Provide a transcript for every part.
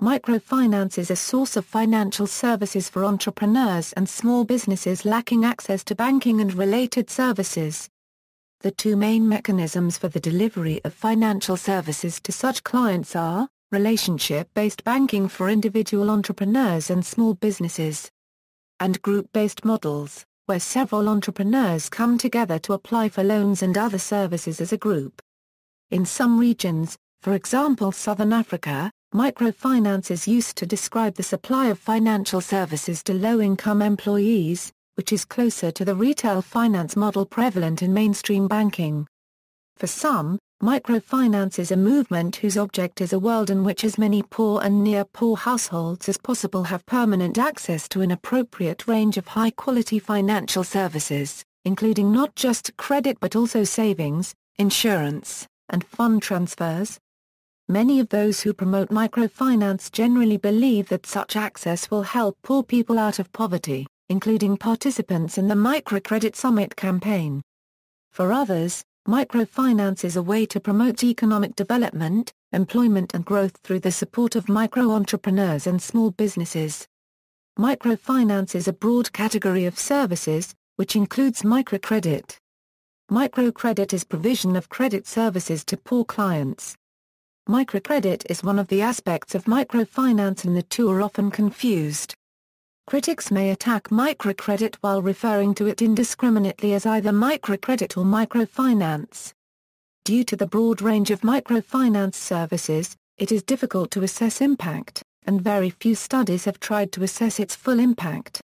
microfinance is a source of financial services for entrepreneurs and small businesses lacking access to banking and related services. The two main mechanisms for the delivery of financial services to such clients are relationship-based banking for individual entrepreneurs and small businesses, and group-based models, where several entrepreneurs come together to apply for loans and other services as a group. In some regions, for example Southern Africa, microfinance is used to describe the supply of financial services to low-income employees, which is closer to the retail finance model prevalent in mainstream banking. For some, microfinance is a movement whose object is a world in which as many poor and near-poor households as possible have permanent access to an appropriate range of high-quality financial services, including not just credit but also savings, insurance, and fund transfers. Many of those who promote microfinance generally believe that such access will help poor people out of poverty, including participants in the Microcredit Summit campaign. For others, microfinance is a way to promote economic development, employment and growth through the support of micro-entrepreneurs and small businesses. Microfinance is a broad category of services, which includes microcredit. Microcredit is provision of credit services to poor clients. Microcredit is one of the aspects of microfinance and the two are often confused. Critics may attack microcredit while referring to it indiscriminately as either microcredit or microfinance. Due to the broad range of microfinance services, it is difficult to assess impact, and very few studies have tried to assess its full impact.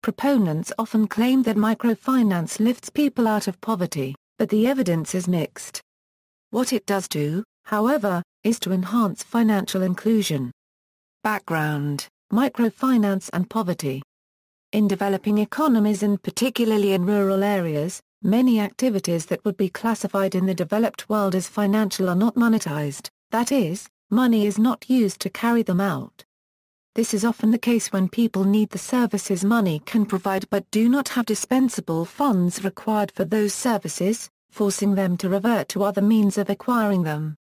Proponents often claim that microfinance lifts people out of poverty, but the evidence is mixed. What it does do, however, is to enhance financial inclusion. Background: microfinance and poverty. In developing economies and particularly in rural areas, many activities that would be classified in the developed world as financial are not monetized, that is, money is not used to carry them out. This is often the case when people need the services money can provide but do not have dispensable funds required for those services, forcing them to revert to other means of acquiring them.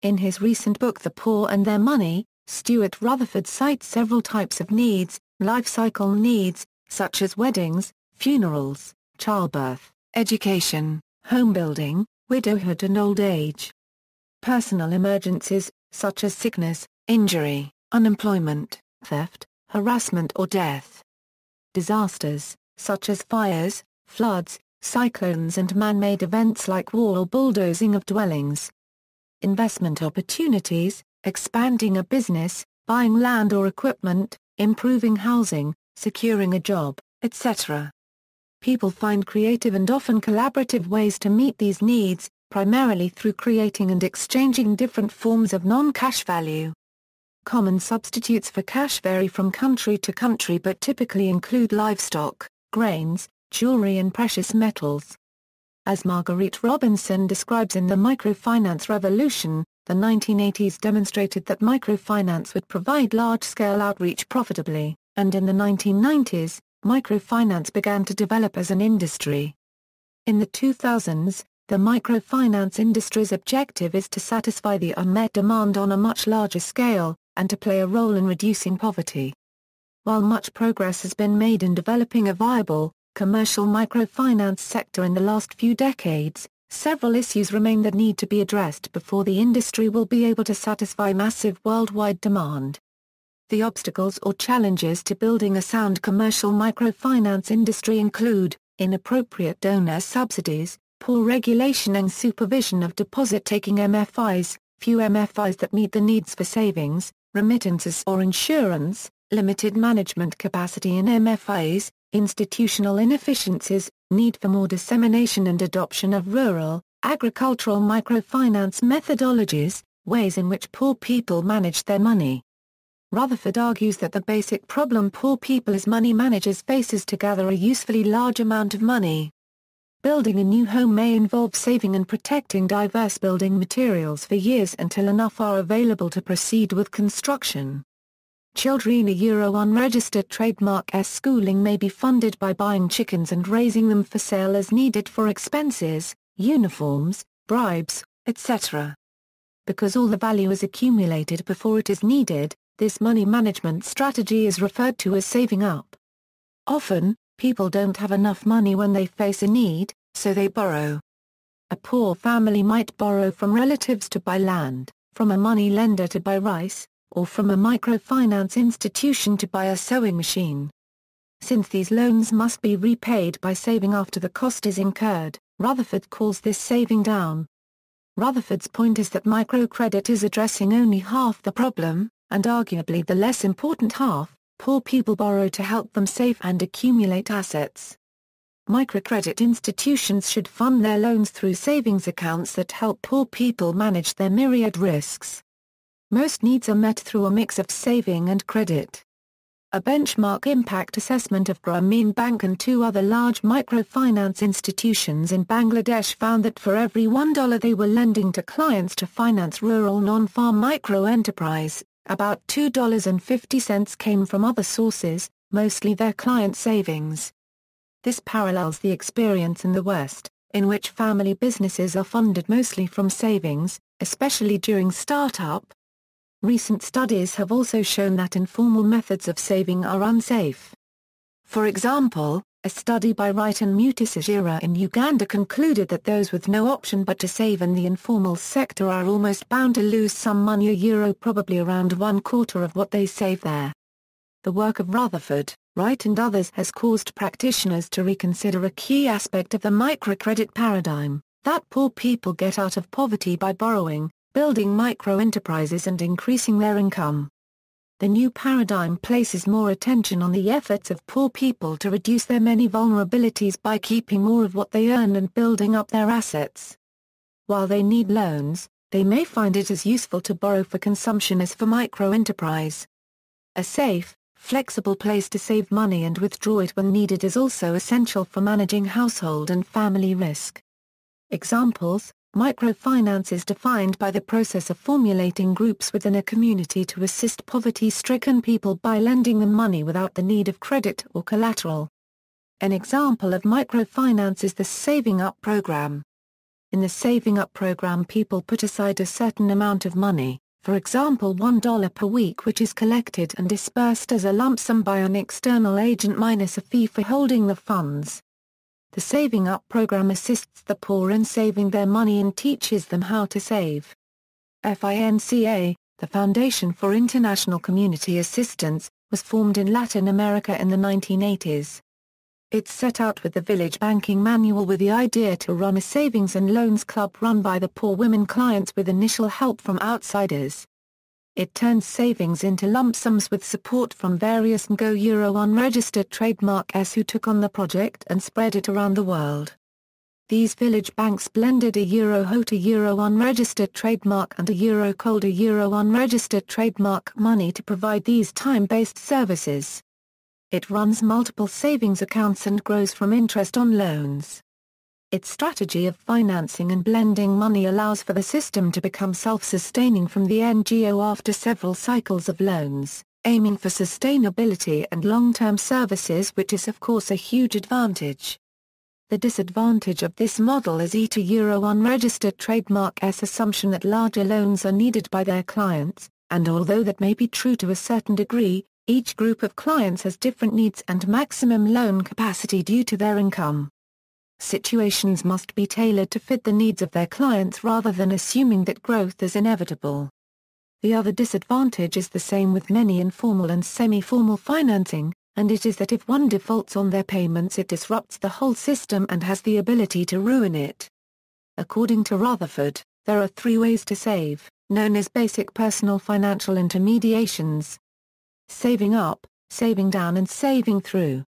In his recent book The Poor and Their Money, Stuart Rutherford cites several types of needs, life cycle needs, such as weddings, funerals, childbirth, education, home building, widowhood and old age. Personal emergencies, such as sickness, injury, unemployment, theft, harassment or death. Disasters, such as fires, floods, cyclones and man-made events like war or bulldozing of dwellings. Investment opportunities, expanding a business, buying land or equipment, improving housing, securing a job, etc. People find creative and often collaborative ways to meet these needs, primarily through creating and exchanging different forms of non-cash value. Common substitutes for cash vary from country to country but typically include livestock, grains, jewelry and precious metals. As Marguerite Robinson describes in The Microfinance Revolution, the 1980s demonstrated that microfinance would provide large-scale outreach profitably, and in the 1990s, microfinance began to develop as an industry. In the 2000s, the microfinance industry's objective is to satisfy the unmet demand on a much larger scale, and to play a role in reducing poverty. While much progress has been made in developing a viable, commercial microfinance sector in the last few decades, several issues remain that need to be addressed before the industry will be able to satisfy massive worldwide demand. The obstacles or challenges to building a sound commercial microfinance industry include, inappropriate donor subsidies, poor regulation and supervision of deposit-taking MFIs, few MFIs that meet the needs for savings, remittances or insurance, limited management capacity in MFIs, institutional inefficiencies, need for more dissemination and adoption of rural, agricultural microfinance methodologies, ways in which poor people manage their money. Rutherford argues that the basic problem poor people as money managers face is to gather a usefully large amount of money. Building a new home may involve saving and protecting diverse building materials for years until enough are available to proceed with construction. Children unregistered trademark schooling may be funded by buying chickens and raising them for sale as needed for expenses, uniforms, bribes, etc. Because all the value is accumulated before it is needed, This money management strategy is referred to as saving up. Often, people don't have enough money when they face a need, so they borrow. A poor family might borrow from relatives to buy land, from a money lender to buy rice, or from a microfinance institution to buy a sewing machine. Since these loans must be repaid by saving after the cost is incurred, Rutherford calls this saving down. Rutherford's point is that microcredit is addressing only half the problem, and arguably the less important half. Poor people borrow to help them save and accumulate assets. Microcredit institutions should fund their loans through savings accounts that help poor people manage their myriad risks. Most needs are met through a mix of saving and credit. A benchmark impact assessment of Grameen Bank and two other large microfinance institutions in Bangladesh found that for every $1 they were lending to clients to finance rural non-farm micro-enterprise, about $2.50 came from other sources, mostly their client savings. This parallels the experience in the West, in which family businesses are funded mostly from savings, especially during startup. Recent studies have also shown that informal methods of saving are unsafe. For example, a study by Wright and Mutisajira in Uganda concluded that those with no option but to save in the informal sector are almost bound to lose some money, probably around 1/4 of what they save there. The work of Rutherford, Wright and others has caused practitioners to reconsider a key aspect of the microcredit paradigm, that poor people get out of poverty by borrowing, building micro-enterprises and increasing their income. The new paradigm places more attention on the efforts of poor people to reduce their many vulnerabilities by keeping more of what they earn and building up their assets. While they need loans, they may find it as useful to borrow for consumption as for micro-enterprise. A safe, flexible place to save money and withdraw it when needed is also essential for managing household and family risk. Examples: microfinance is defined by the process of formulating groups within a community to assist poverty-stricken people by lending them money without the need of credit or collateral. An example of microfinance is the Saving Up program. In the Saving Up program, people put aside a certain amount of money, for example $1 per week, which is collected and dispersed as a lump sum by an external agent minus a fee for holding the funds. The Saving Up program assists the poor in saving their money and teaches them how to save. FINCA, the Foundation for International Community Assistance, was formed in Latin America in the 1980s. It set out with the Village Banking Manual with the idea to run a savings and loans club run by the poor women clients with initial help from outsiders. It turns savings into lump sums with support from various Ngos unregistered trademarks who took on the project and spread it around the world. These village banks blended a HOT unregistered trademark and a cold unregistered trademark money to provide these time-based services. It runs multiple savings accounts and grows from interest on loans. Its strategy of financing and blending money allows for the system to become self-sustaining from the NGO after several cycles of loans, aiming for sustainability and long-term services, which is of course a huge advantage. The disadvantage of this model is EUR unregistered trademark's assumption that larger loans are needed by their clients, and although that may be true to a certain degree, each group of clients has different needs and maximum loan capacity due to their income. Situations must be tailored to fit the needs of their clients rather than assuming that growth is inevitable. The other disadvantage is the same with many informal and semi-formal financing, and it is that if one defaults on their payments it disrupts the whole system and has the ability to ruin it. According to Rutherford, there are 3 ways to save, known as basic personal financial intermediations: saving up, saving down and saving through.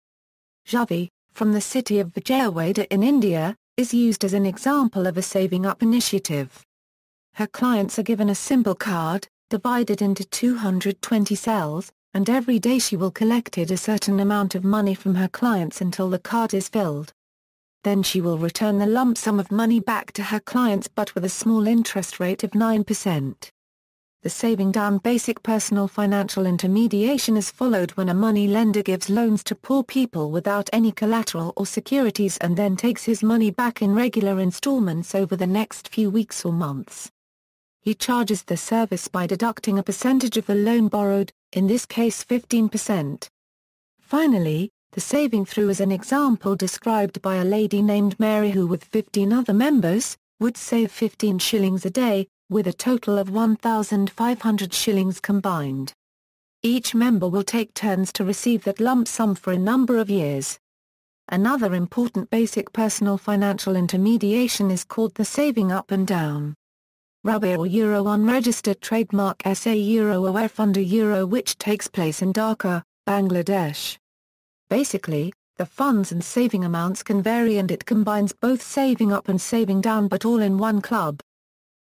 Javi, from the city of Vijayawada in India, is used as an example of a saving up initiative. Her clients are given a simple card, divided into 220 cells, and every day she will collect a certain amount of money from her clients until the card is filled. Then she will return the lump sum of money back to her clients but with a small interest rate of 9%. The saving down basic personal financial intermediation is followed when a money lender gives loans to poor people without any collateral or securities and then takes his money back in regular installments over the next few weeks or months. He charges the service by deducting a percentage of the loan borrowed, in this case 15%. Finally, the saving through is an example described by a lady named Mary who with 15 other members, would save 15 shillings a day, with a total of 1,500 shillings combined. Each member will take turns to receive that lump sum for a number of years. Another important basic personal financial intermediation is called the saving up and down. Rubber or Euro unregistered trademark SA Euro OF under Euro which takes place in Dhaka, Bangladesh. Basically, the funds and saving amounts can vary and it combines both saving up and saving down but all in one club.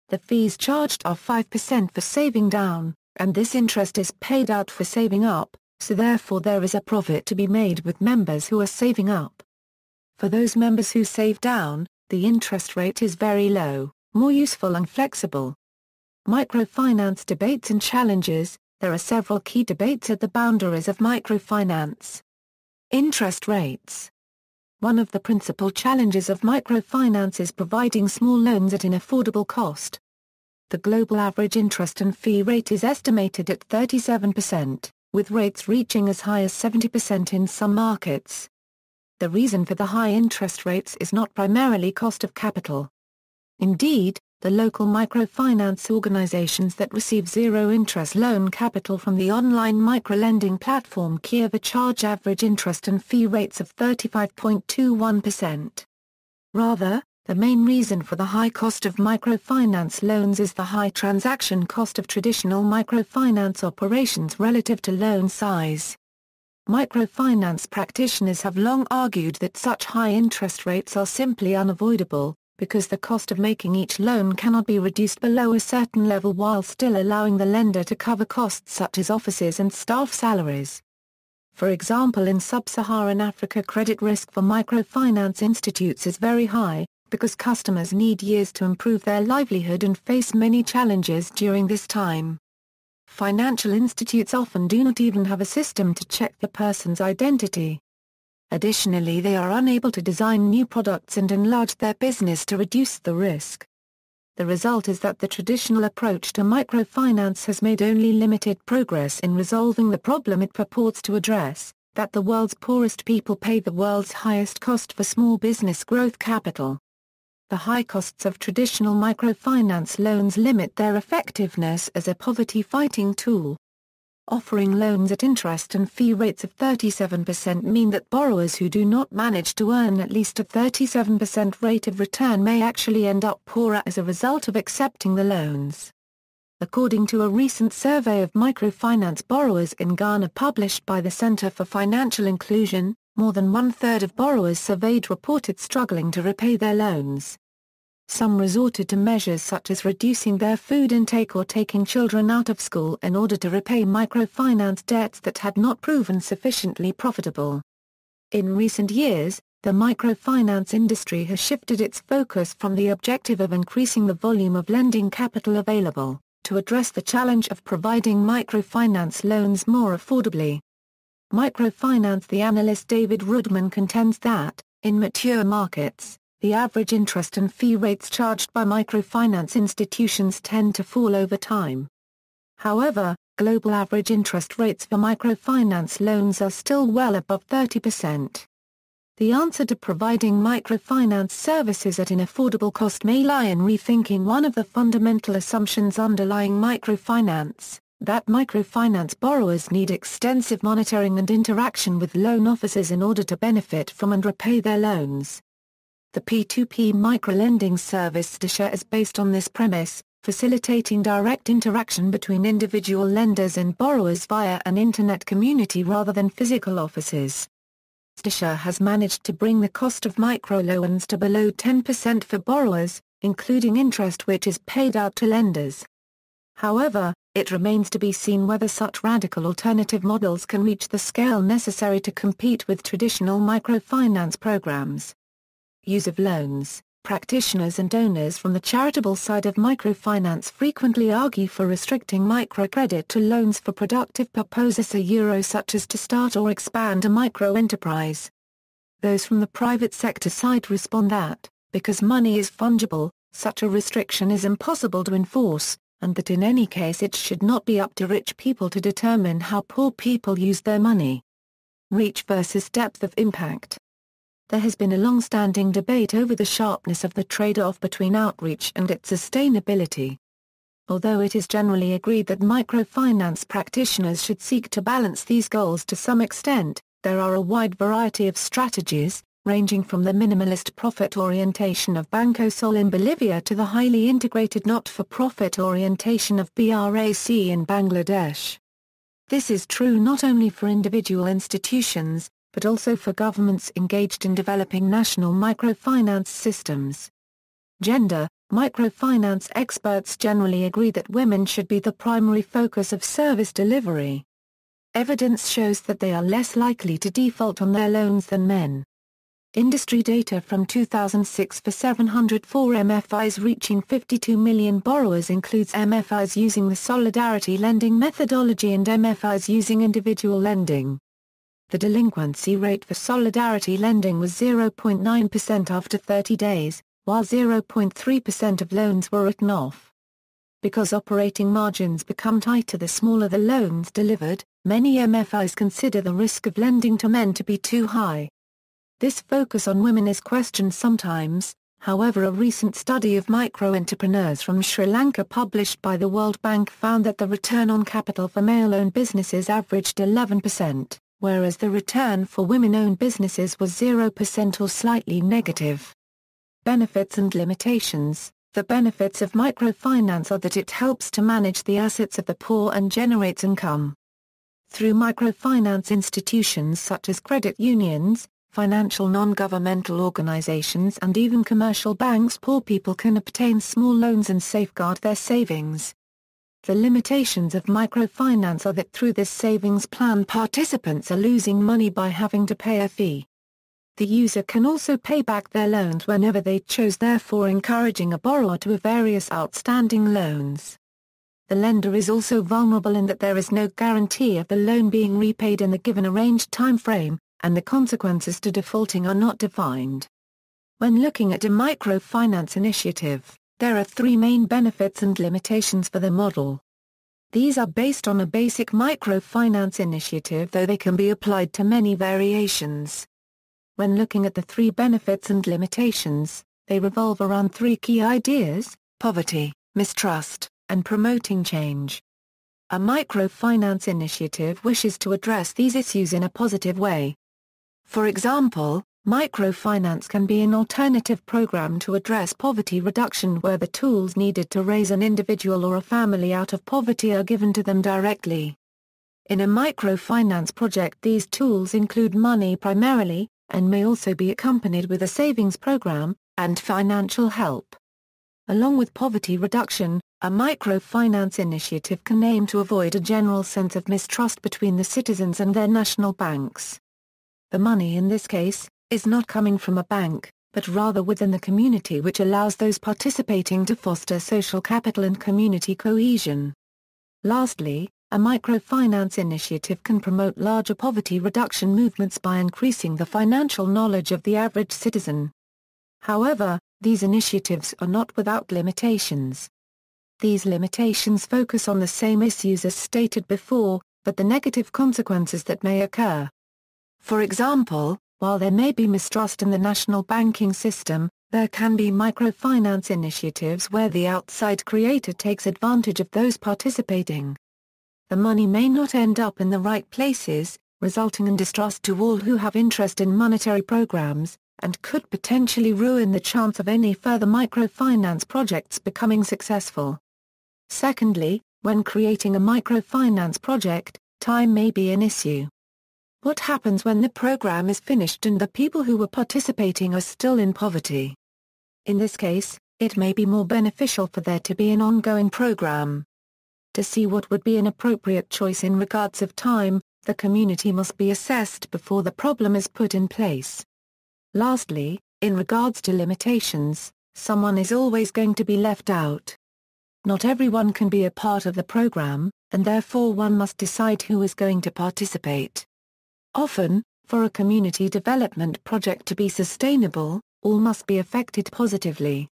The fees charged are 5% for saving down, and this interest is paid out for saving up, so therefore there is a profit to be made with members who are saving up. For those members who save down, the interest rate is very low, more useful and flexible. Microfinance debates and challenges. There are several key debates at the boundaries of microfinance. Interest rates. One of the principal challenges of microfinance is providing small loans at an affordable cost. The global average interest and fee rate is estimated at 37%, with rates reaching as high as 70% in some markets. The reason for the high interest rates is not primarily cost of capital. Indeed, the local microfinance organizations that receive zero-interest loan capital from the online microlending platform Kiva charge average interest and fee rates of 35.21%. Rather, the main reason for the high cost of microfinance loans is the high transaction cost of traditional microfinance operations relative to loan size. Microfinance practitioners have long argued that such high interest rates are simply unavoidable, because the cost of making each loan cannot be reduced below a certain level while still allowing the lender to cover costs such as offices and staff salaries. For example, in sub-Saharan Africa, credit risk for microfinance institutes is very high, because customers need years to improve their livelihood and face many challenges during this time. Financial institutes often do not even have a system to check the person's identity. Additionally, they are unable to design new products and enlarge their business to reduce the risk. The result is that the traditional approach to microfinance has made only limited progress in resolving the problem it purports to address, that the world's poorest people pay the world's highest cost for small business growth capital. The high costs of traditional microfinance loans limit their effectiveness as a poverty-fighting tool. Offering loans at interest and fee rates of 37% mean that borrowers who do not manage to earn at least a 37% rate of return may actually end up poorer as a result of accepting the loans. According to a recent survey of microfinance borrowers in Ghana published by the Center for Financial Inclusion, more than one-third of borrowers surveyed reported struggling to repay their loans. Some resorted to measures such as reducing their food intake or taking children out of school in order to repay microfinance debts that had not proven sufficiently profitable. In recent years, the microfinance industry has shifted its focus from the objective of increasing the volume of lending capital available, to address the challenge of providing microfinance loans more affordably. Microfinance. The analyst David Rudman contends that, in mature markets, the average interest and fee rates charged by microfinance institutions tend to fall over time. However, global average interest rates for microfinance loans are still well above 30%. The answer to providing microfinance services at an affordable cost may lie in rethinking one of the fundamental assumptions underlying microfinance, that microfinance borrowers need extensive monitoring and interaction with loan officers in order to benefit from and repay their loans. The P2P microlending service Stasha is based on this premise, facilitating direct interaction between individual lenders and borrowers via an internet community rather than physical offices. Stasha has managed to bring the cost of microloans to below 10% for borrowers, including interest which is paid out to lenders. However, it remains to be seen whether such radical alternative models can reach the scale necessary to compete with traditional microfinance programs. Use of loans. Practitioners and donors from the charitable side of microfinance frequently argue for restricting microcredit to loans for productive purposes such as to start or expand a micro-enterprise. Those from the private sector side respond that, because money is fungible, such a restriction is impossible to enforce, and that in any case it should not be up to rich people to determine how poor people use their money. Reach versus depth of impact. There has been a long-standing debate over the sharpness of the trade-off between outreach and its sustainability. Although it is generally agreed that microfinance practitioners should seek to balance these goals to some extent, there are a wide variety of strategies, ranging from the minimalist profit orientation of Banco Sol in Bolivia to the highly integrated not-for-profit orientation of BRAC in Bangladesh. This is true not only for individual institutions, but also for governments engaged in developing national microfinance systems. Gender. Microfinance experts generally agree that women should be the primary focus of service delivery. Evidence shows that they are less likely to default on their loans than men. Industry data from 2006 for 704 MFIs reaching 52 million borrowers includes MFIs using the solidarity lending methodology and MFIs using individual lending. The delinquency rate for solidarity lending was 0.9% after 30 days, while 0.3% of loans were written off. Because operating margins become tighter the smaller the loans delivered, many MFIs consider the risk of lending to men to be too high. This focus on women is questioned sometimes, however a recent study of micro-entrepreneurs from Sri Lanka published by the World Bank found that the return on capital for male-owned businesses averaged 11%, whereas the return for women-owned businesses was 0% or slightly negative. Benefits and limitations. The benefits of microfinance are that it helps to manage the assets of the poor and generates income. Through microfinance institutions such as credit unions, financial non-governmental organizations and even commercial banks, poor people can obtain small loans and safeguard their savings. The limitations of microfinance are that through this savings plan participants are losing money by having to pay a fee. The user can also pay back their loans whenever they chose, therefore encouraging a borrower to have various outstanding loans. The lender is also vulnerable in that there is no guarantee of the loan being repaid in the given arranged time frame, and the consequences to defaulting are not defined. When looking at a microfinance initiative, there are three main benefits and limitations for the model. These are based on a basic microfinance initiative, though they can be applied to many variations. When looking at the three benefits and limitations, they revolve around three key ideas: poverty, mistrust, and promoting change. A microfinance initiative wishes to address these issues in a positive way. For example, microfinance can be an alternative program to address poverty reduction where the tools needed to raise an individual or a family out of poverty are given to them directly. In a microfinance project, these tools include money primarily, and may also be accompanied with a savings program, and financial help. Along with poverty reduction, a microfinance initiative can aim to avoid a general sense of mistrust between the citizens and their national banks. The money in this case is not coming from a bank, but rather within the community, which allows those participating to foster social capital and community cohesion. Lastly, a microfinance initiative can promote larger poverty reduction movements by increasing the financial knowledge of the average citizen. However, these initiatives are not without limitations. These limitations focus on the same issues as stated before, but the negative consequences that may occur. For example, while there may be mistrust in the national banking system, there can be microfinance initiatives where the outside creator takes advantage of those participating. The money may not end up in the right places, resulting in distrust to all who have interest in monetary programs, and could potentially ruin the chance of any further microfinance projects becoming successful. Secondly, when creating a microfinance project, time may be an issue. What happens when the program is finished and the people who were participating are still in poverty? In this case, it may be more beneficial for there to be an ongoing program. To see what would be an appropriate choice in regards of time, the community must be assessed before the problem is put in place. Lastly, in regards to limitations, someone is always going to be left out. Not everyone can be a part of the program, and therefore one must decide who is going to participate. Often, for a community development project to be sustainable, all must be affected positively.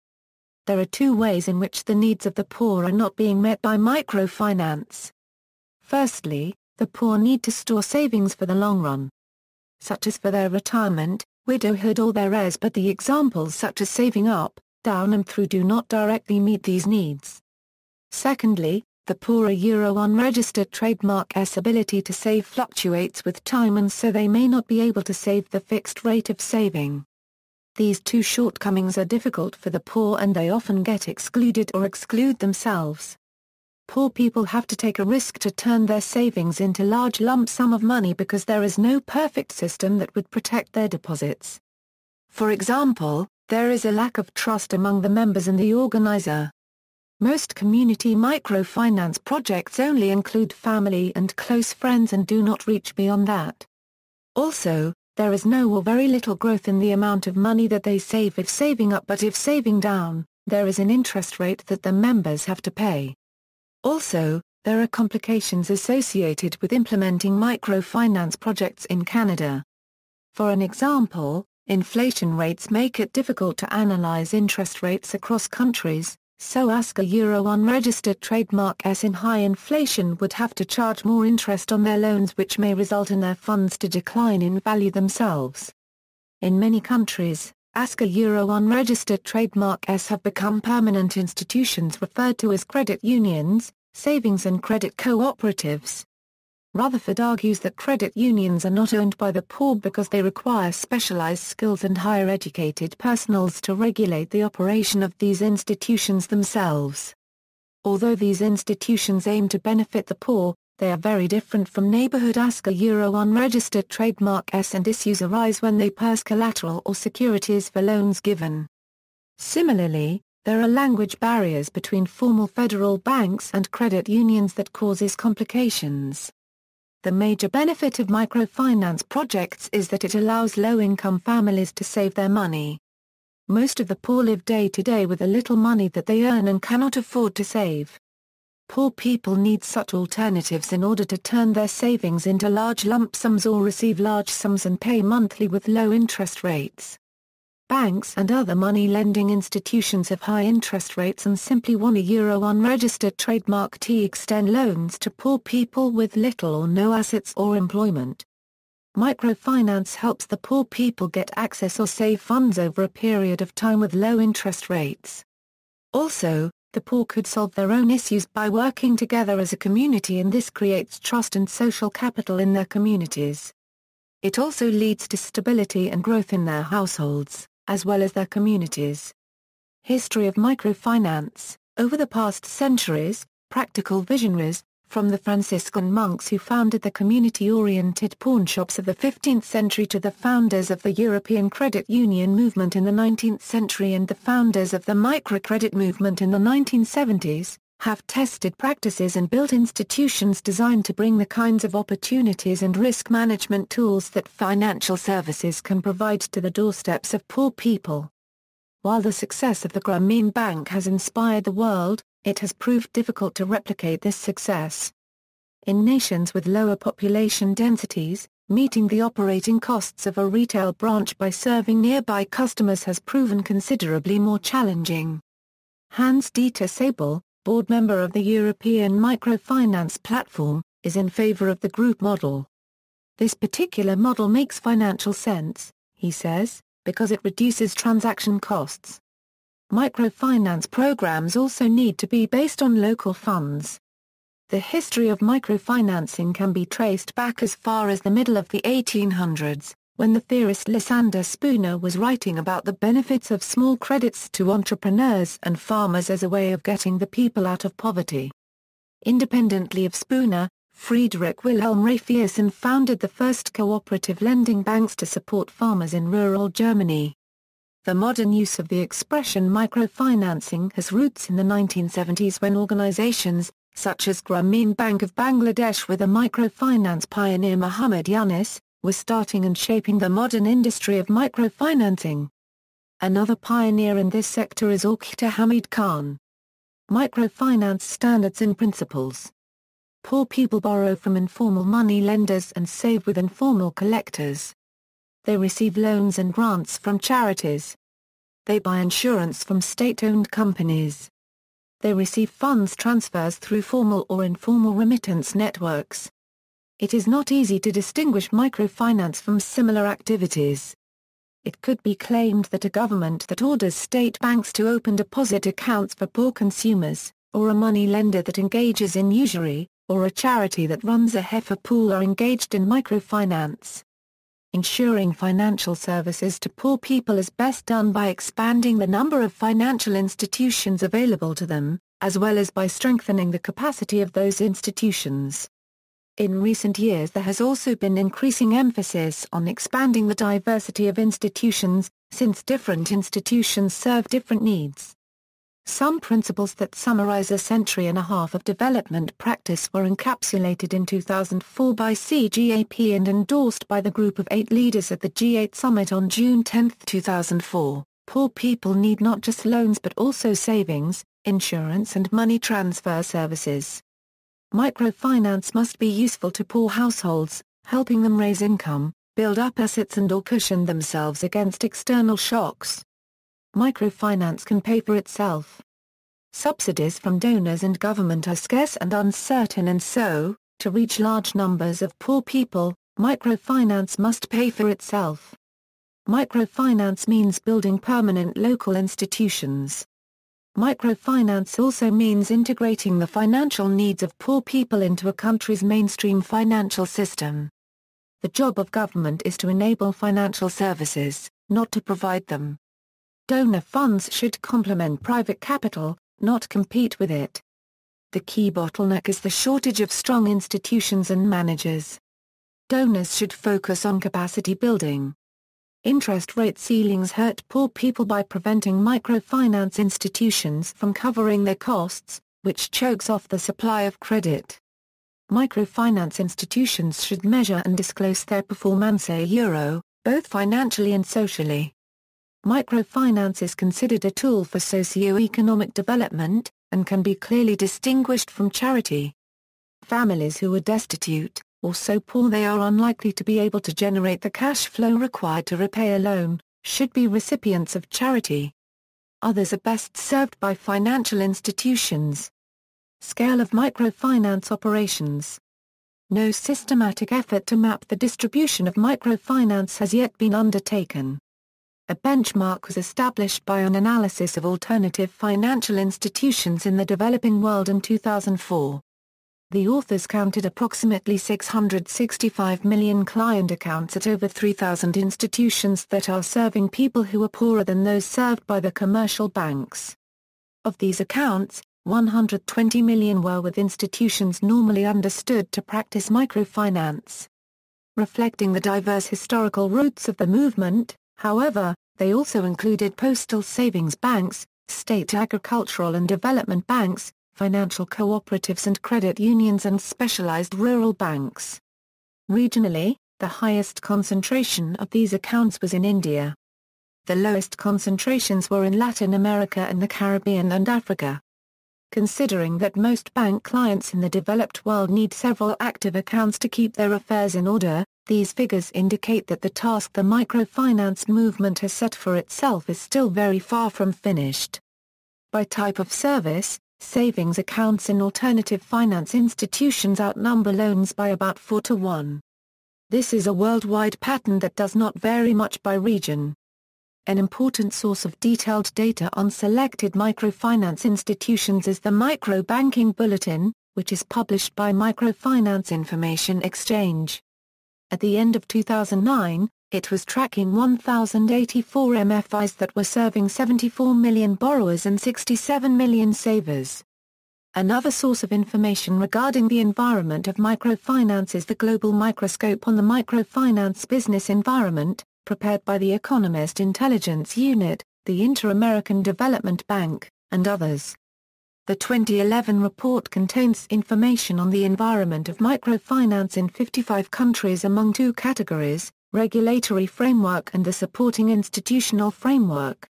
There are two ways in which the needs of the poor are not being met by microfinance. Firstly, the poor need to store savings for the long run, such as for their retirement, widowhood or their heirs, but the examples such as saving up, down and through do not directly meet these needs. Secondly, the poor unregistered trademark's ability to save fluctuates with time, and so they may not be able to save the fixed rate of saving. These two shortcomings are difficult for the poor and they often get excluded or exclude themselves. Poor people have to take a risk to turn their savings into large lump sum of money because there is no perfect system that would protect their deposits. For example, there is a lack of trust among the members and the organizer. Most community microfinance projects only include family and close friends and do not reach beyond that. Also, there is no or very little growth in the amount of money that they save if saving up, but if saving down, there is an interest rate that the members have to pay. Also, there are complications associated with implementing microfinance projects in Canada. For an example, inflation rates make it difficult to analyze interest rates across countries, so Axion unregistered trademarks in high inflation would have to charge more interest on their loans, which may result in their funds to decline in value themselves. In many countries, Axion unregistered trademarks have become permanent institutions referred to as credit unions, savings and credit cooperatives. Rutherford argues that credit unions are not owned by the poor because they require specialized skills and higher educated personnels to regulate the operation of these institutions themselves. Although these institutions aim to benefit the poor, they are very different from neighborhood Axion unregistered trademarks, and issues arise when they purse collateral or securities for loans given. Similarly, there are language barriers between formal federal banks and credit unions that causes complications. The major benefit of microfinance projects is that it allows low-income families to save their money. Most of the poor live day to day with the little money that they earn and cannot afford to save. Poor people need such alternatives in order to turn their savings into large lump sums or receive large sums and pay monthly with low interest rates. Banks and other money-lending institutions have high interest rates and simply want a unregistered trademark to extend loans to poor people with little or no assets or employment. Microfinance helps the poor people get access or save funds over a period of time with low interest rates. Also, the poor could solve their own issues by working together as a community, and this creates trust and social capital in their communities. It also leads to stability and growth in their households, as well as their communities. History of microfinance. Over the past centuries, practical visionaries, from the Franciscan monks who founded the community-oriented pawnshops of the 15th century to the founders of the European credit union movement in the 19th century and the founders of the microcredit movement in the 1970s, have tested practices and built institutions designed to bring the kinds of opportunities and risk management tools that financial services can provide to the doorsteps of poor people. While the success of the Grameen Bank has inspired the world, it has proved difficult to replicate this success. In nations with lower population densities, meeting the operating costs of a retail branch by serving nearby customers has proven considerably more challenging. Hans-Dieter Sabel, board member of the European Microfinance Platform, is in favor of the group model. This particular model makes financial sense, he says, because it reduces transaction costs. Microfinance programs also need to be based on local funds. The history of microfinancing can be traced back as far as the middle of the 1800s, when the theorist Lysander Spooner was writing about the benefits of small credits to entrepreneurs and farmers as a way of getting the people out of poverty. Independently of Spooner, Friedrich Wilhelm Raiffeisen founded the first cooperative lending banks to support farmers in rural Germany. The modern use of the expression microfinancing has roots in the 1970s when organizations, such as Grameen Bank of Bangladesh with a microfinance pioneer Muhammad Yunus, were starting and shaping the modern industry of microfinancing. Another pioneer in this sector is Dr. Hamid Khan. Microfinance standards and principles. Poor people borrow from informal money lenders and save with informal collectors. They receive loans and grants from charities. They buy insurance from state-owned companies. They receive funds transfers through formal or informal remittance networks. It is not easy to distinguish microfinance from similar activities. It could be claimed that a government that orders state banks to open deposit accounts for poor consumers, or a money lender that engages in usury, or a charity that runs a heifer pool are engaged in microfinance. Ensuring financial services to poor people is best done by expanding the number of financial institutions available to them, as well as by strengthening the capacity of those institutions. In recent years there has also been increasing emphasis on expanding the diversity of institutions, since different institutions serve different needs. Some principles that summarize a century and a half of development practice were encapsulated in 2004 by CGAP and endorsed by the Group of 8 leaders at the G8 Summit on June 10, 2004. Poor people need not just loans but also savings, insurance and money transfer services. Microfinance must be useful to poor households, helping them raise income, build up assets and/or cushion themselves against external shocks. Microfinance can pay for itself. Subsidies from donors and government are scarce and uncertain, and so, to reach large numbers of poor people, microfinance must pay for itself. Microfinance means building permanent local institutions. Microfinance also means integrating the financial needs of poor people into a country's mainstream financial system. The job of government is to enable financial services, not to provide them. Donor funds should complement private capital, not compete with it. The key bottleneck is the shortage of strong institutions and managers. Donors should focus on capacity building. Interest rate ceilings hurt poor people by preventing microfinance institutions from covering their costs, which chokes off the supply of credit. Microfinance institutions should measure and disclose their performance, both financially and socially. Microfinance is considered a tool for socio-economic development, and can be clearly distinguished from charity. Families who are destitute, or so poor they are unlikely to be able to generate the cash flow required to repay a loan, should be recipients of charity. Others are best served by financial institutions. Scale of microfinance operations. No systematic effort to map the distribution of microfinance has yet been undertaken. A benchmark was established by an analysis of alternative financial institutions in the developing world in 2004. The authors counted approximately 665 million client accounts at over 3,000 institutions that are serving people who are poorer than those served by the commercial banks. Of these accounts, 120 million were with institutions normally understood to practice microfinance. Reflecting the diverse historical roots of the movement, however, they also included postal savings banks, state agricultural and development banks, financial cooperatives and credit unions, and specialized rural banks. Regionally, the highest concentration of these accounts was in India. The lowest concentrations were in Latin America and the Caribbean and Africa. Considering that most bank clients in the developed world need several active accounts to keep their affairs in order, these figures indicate that the task the microfinance movement has set for itself is still very far from finished. By type of service, savings accounts in alternative finance institutions outnumber loans by about 4 to 1. This is a worldwide pattern that does not vary much by region. An important source of detailed data on selected microfinance institutions is the Microbanking Bulletin, which is published by Microfinance Information Exchange. At the end of 2009, it was tracking 1,084 MFIs that were serving 74 million borrowers and 67 million savers. Another source of information regarding the environment of microfinance is the Global Microscope on the Microfinance Business Environment, prepared by the Economist Intelligence Unit, the Inter-American Development Bank, and others. The 2011 report contains information on the environment of microfinance in 55 countries among two categories: regulatory framework and the supporting institutional framework.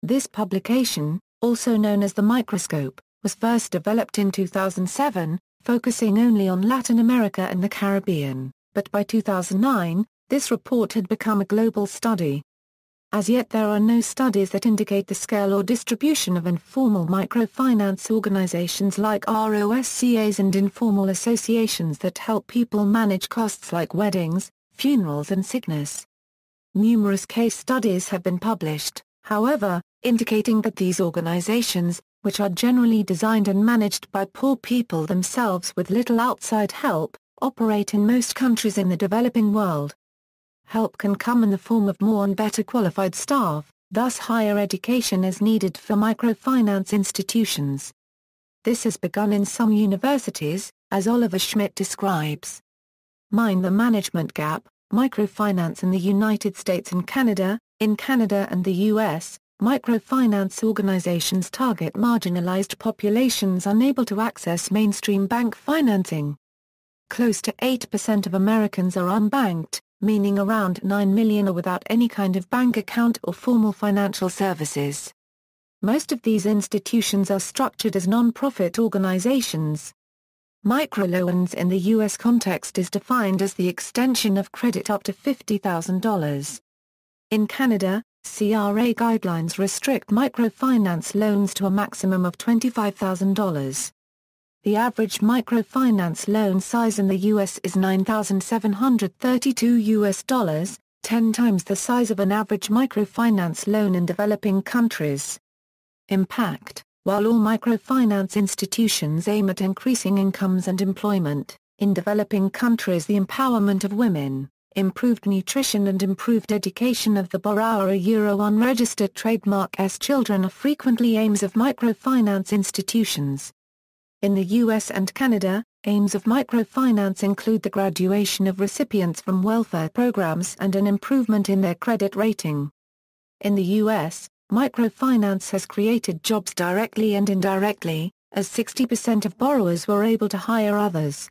This publication, also known as the Microscope, was first developed in 2007, focusing only on Latin America and the Caribbean, but by 2009, this report had become a global study. As yet there are no studies that indicate the scale or distribution of informal microfinance organizations like ROSCAs and informal associations that help people manage costs like weddings, funerals and sickness. Numerous case studies have been published, however, indicating that these organizations, which are generally designed and managed by poor people themselves with little outside help, operate in most countries in the developing world. Help can come in the form of more and better qualified staff, thus higher education is needed for microfinance institutions. This has begun in some universities, as Oliver Schmidt describes. Mind the management gap, microfinance in the United States and Canada. In Canada and the US, microfinance organizations target marginalized populations unable to access mainstream bank financing. Close to 8% of Americans are unbanked, meaning around 9 million are without any kind of bank account or formal financial services. Most of these institutions are structured as non-profit organizations. Microloans in the U.S. context is defined as the extension of credit up to $50,000. In Canada, CRA guidelines restrict microfinance loans to a maximum of $25,000. The average microfinance loan size in the U.S. is $9,732, 10 times the size of an average microfinance loan in developing countries. Impact: while all microfinance institutions aim at increasing incomes and employment, in developing countries the empowerment of women, improved nutrition and improved education of the borrower unregistered trademark S children are frequently aims of microfinance institutions. In the US and Canada, aims of microfinance include the graduation of recipients from welfare programs and an improvement in their credit rating. In the US, microfinance has created jobs directly and indirectly, as 60% of borrowers were able to hire others.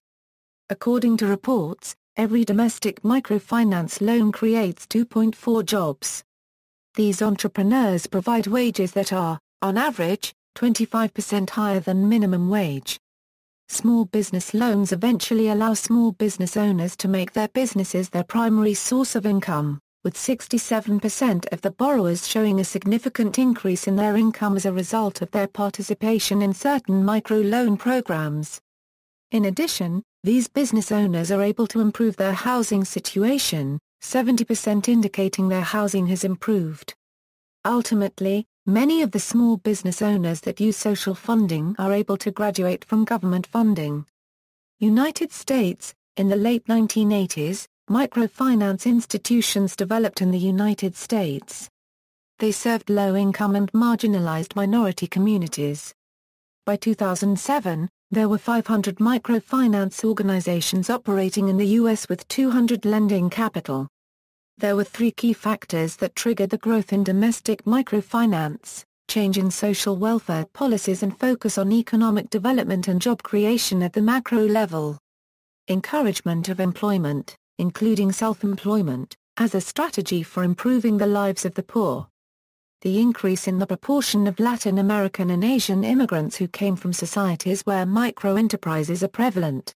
According to reports, every domestic microfinance loan creates 2.4 jobs. These entrepreneurs provide wages that are, on average, 25% higher than minimum wage. Small business loans eventually allow small business owners to make their businesses their primary source of income, with 67% of the borrowers showing a significant increase in their income as a result of their participation in certain microloan programs. In addition, these business owners are able to improve their housing situation, 70% indicating their housing has improved. Ultimately, many of the small business owners that use social funding are able to graduate from government funding. United States, in the late 1980s, microfinance institutions developed in the United States. They served low-income and marginalized minority communities. By 2007, there were 500 microfinance organizations operating in the U.S. with 200 lending capital. There were three key factors that triggered the growth in domestic microfinance: change in social welfare policies and focus on economic development and job creation at the macro level. Encouragement of employment, including self-employment, as a strategy for improving the lives of the poor. The increase in the proportion of Latin American and Asian immigrants who came from societies where micro-enterprises are prevalent.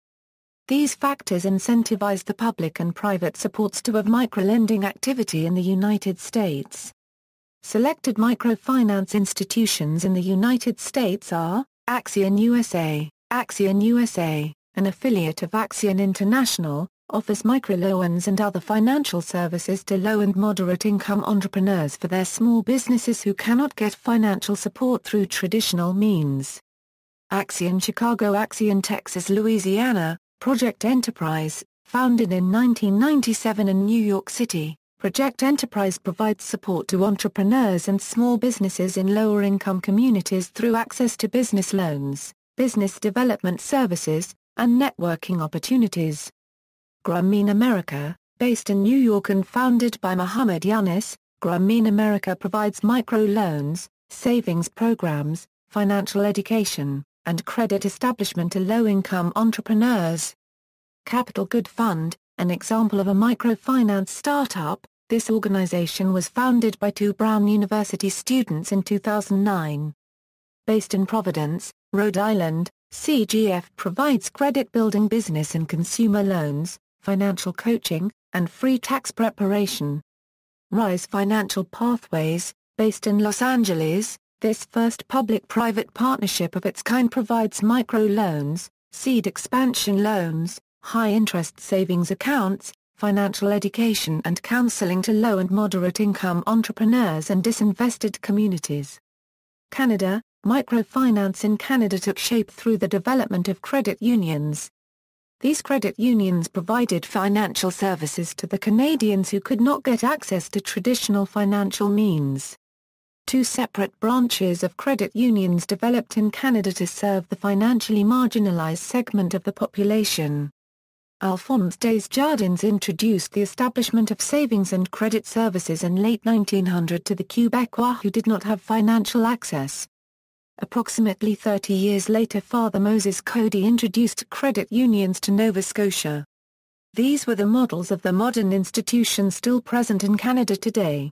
These factors incentivized the public and private supports to have microlending activity in the United States. Selected microfinance institutions in the United States are Axion Usa. Axion USA, an affiliate of Axion International, offers microloans and other financial services to low and moderate-income entrepreneurs for their small businesses who cannot get financial support through traditional means. Axion Chicago. Axion Texas Louisiana, Project Enterprise, founded in 1997 in New York City. Project Enterprise provides support to entrepreneurs and small businesses in lower-income communities through access to business loans, business development services, and networking opportunities. Grameen America, based in New York and founded by Muhammad Yunus, Grameen America provides microloans, savings programs, financial education, and credit establishment to low-income entrepreneurs. Capital Good Fund, an example of a microfinance startup, this organization was founded by two Brown University students in 2009. Based in Providence, Rhode Island, CGF provides credit-building business and consumer loans, financial coaching, and free tax preparation. Rise Financial Pathways, based in Los Angeles. This first public-private partnership of its kind provides microloans, seed expansion loans, high-interest savings accounts, financial education and counseling to low and moderate-income entrepreneurs and disinvested communities. Canada. Microfinance in Canada took shape through the development of credit unions. These credit unions provided financial services to the Canadians who could not get access to traditional financial means. Two separate branches of credit unions developed in Canada to serve the financially marginalized segment of the population. Alphonse Desjardins introduced the establishment of savings and credit services in late 1900 to the Quebecois who did not have financial access. Approximately 30 years later, Father Moses Cody introduced credit unions to Nova Scotia. These were the models of the modern institutions still present in Canada today.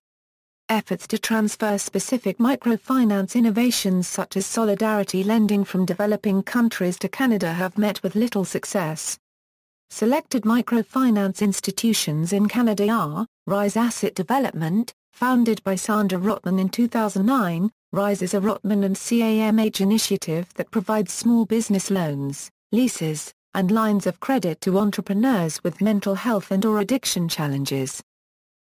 Efforts to transfer specific microfinance innovations such as solidarity lending from developing countries to Canada have met with little success. Selected microfinance institutions in Canada are, Rise Asset Development, founded by Sandra Rotman in 2009, Rise is a Rotman and CAMH initiative that provides small business loans, leases, and lines of credit to entrepreneurs with mental health and/or addiction challenges.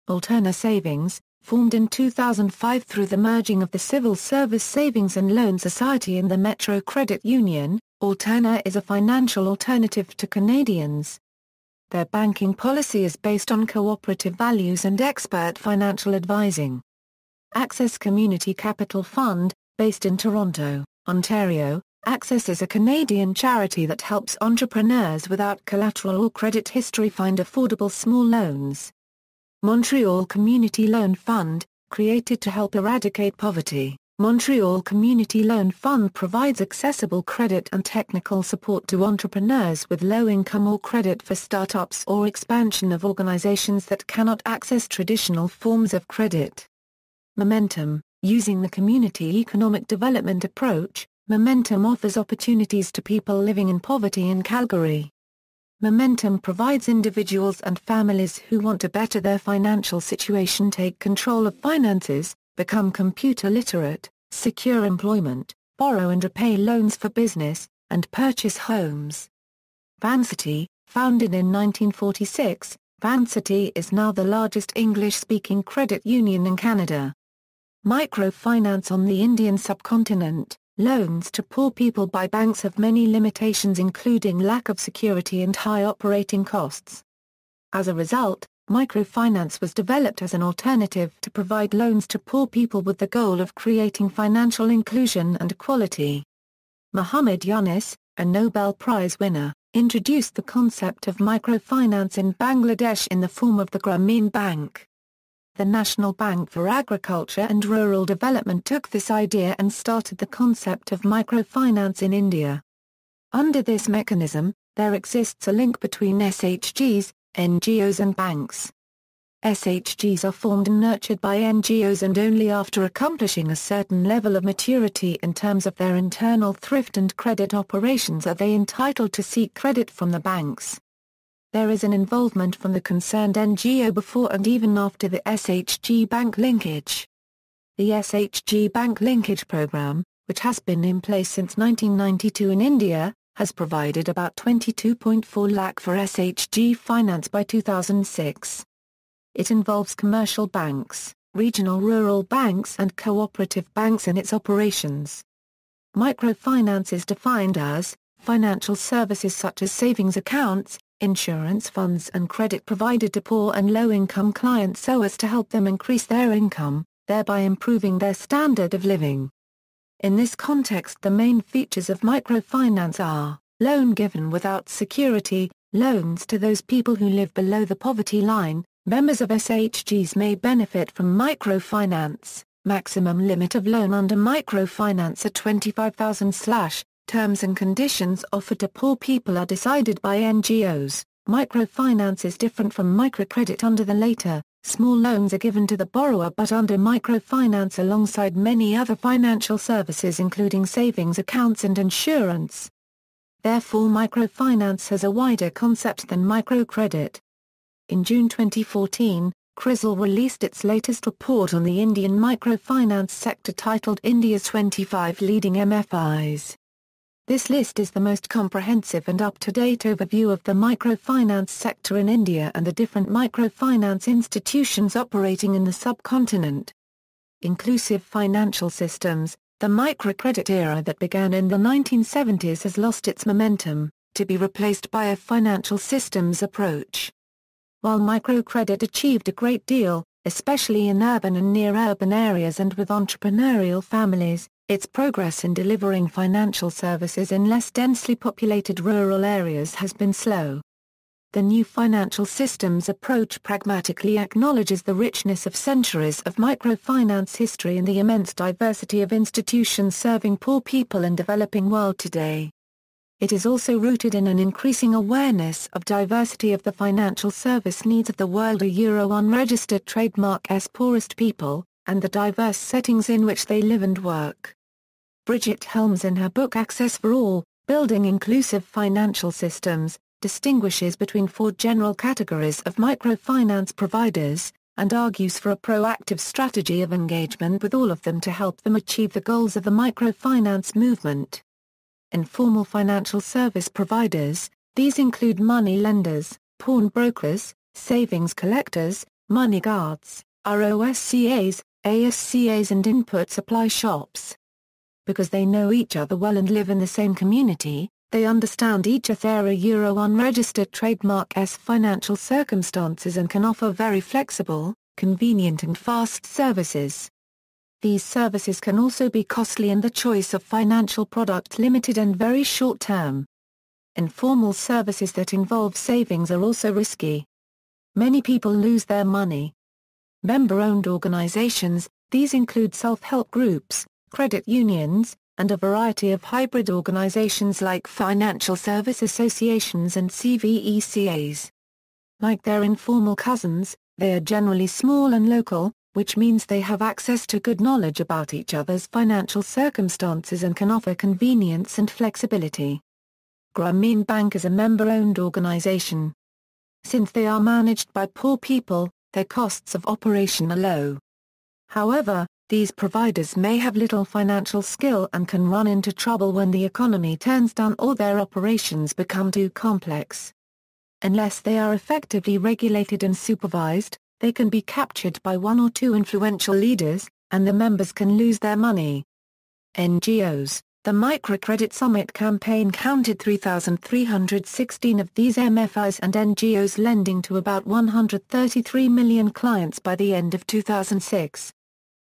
Alterna Savings, formed in 2005 through the merging of the Civil Service Savings and Loan Society and the Microcredit Union, Alterna is a financial alternative to Canadians. Their banking policy is based on cooperative values and expert financial advising. Access Community Capital Fund, based in Toronto, Ontario, Access is a Canadian charity that helps entrepreneurs without collateral or credit history find affordable small loans. Montreal Community Loan Fund, created to help eradicate poverty, Montreal Community Loan Fund provides accessible credit and technical support to entrepreneurs with low income or credit for startups or expansion of organizations that cannot access traditional forms of credit. Momentum, using the community economic development approach, Momentum offers opportunities to people living in poverty in Calgary. Momentum provides individuals and families who want to better their financial situation take control of finances, become computer literate, secure employment, borrow and repay loans for business, and purchase homes. Vancity, founded in 1946, Vancity is now the largest English-speaking credit union in Canada. Microfinance on the Indian subcontinent, loans to poor people by banks have many limitations including lack of security and high operating costs. As a result, microfinance was developed as an alternative to provide loans to poor people with the goal of creating financial inclusion and equality. Muhammad Yunus, a Nobel Prize winner, introduced the concept of microfinance in Bangladesh in the form of the Grameen Bank. The National Bank for Agriculture and Rural Development took this idea and started the concept of microfinance in India. Under this mechanism, there exists a link between SHGs, NGOs and banks. SHGs are formed and nurtured by NGOs and only after accomplishing a certain level of maturity in terms of their internal thrift and credit operations are they entitled to seek credit from the banks. There is an involvement from the concerned NGO before and even after the SHG bank linkage. The SHG bank linkage program, which has been in place since 1992 in India, has provided about 22.4 lakh for SHG finance by 2006. It involves commercial banks, regional rural banks and cooperative banks in its operations. Microfinance is defined as financial services such as savings accounts, insurance funds and credit provided to poor and low-income clients so as to help them increase their income, thereby improving their standard of living. In this context, the main features of microfinance are loan given without security, loans to those people who live below the poverty line. Members of SHGs may benefit from microfinance. Maximum limit of loan under microfinance are $25,000. Terms and conditions offered to poor people are decided by NGOs. Microfinance is different from microcredit under the latter. Small loans are given to the borrower but under microfinance alongside many other financial services including savings accounts and insurance. Therefore microfinance has a wider concept than microcredit. In June 2014, CRISIL released its latest report on the Indian microfinance sector titled India's 25 Leading MFIs. This list is the most comprehensive and up-to-date overview of the microfinance sector in India and the different microfinance institutions operating in the subcontinent. Inclusive financial systems. The microcredit era that began in the 1970s has lost its momentum, to be replaced by a financial systems approach. While microcredit achieved a great deal, especially in urban and near-urban areas and with entrepreneurial families, its progress in delivering financial services in less densely populated rural areas has been slow. The new financial systems approach pragmatically acknowledges the richness of centuries of microfinance history and the immense diversity of institutions serving poor people in the developing world today. It is also rooted in an increasing awareness of diversity of the financial service needs of the world, a Euro unregistered trademark's poorest people, and the diverse settings in which they live and work. Bridget Helms, in her book Access for All, Building Inclusive Financial Systems, distinguishes between 4 general categories of microfinance providers, and argues for a proactive strategy of engagement with all of them to help them achieve the goals of the microfinance movement. Informal financial service providers, these include money lenders, pawnbrokers, savings collectors, money guards, ROSCAs, ASCAs and input supply shops. Because they know each other well and live in the same community, they understand each other Euro unregistered trademark's financial circumstances and can offer very flexible, convenient and fast services. These services can also be costly and the choice of financial product limited and very short-term. Informal services that involve savings are also risky. Many people lose their money. Member-owned organizations, these include self-help groups, credit unions, and a variety of hybrid organizations like financial service associations and CVECAs. Like their informal cousins, they are generally small and local, which means they have access to good knowledge about each other's financial circumstances and can offer convenience and flexibility. Grameen Bank is a member-owned organization. Since they are managed by poor people, their costs of operation are low. However, these providers may have little financial skill and can run into trouble when the economy turns down or their operations become too complex. Unless they are effectively regulated and supervised, they can be captured by 1 or 2 influential leaders, and the members can lose their money. NGOs. The Microcredit Summit campaign counted 3,316 of these MFIs and NGOs lending to about 133 million clients by the end of 2006.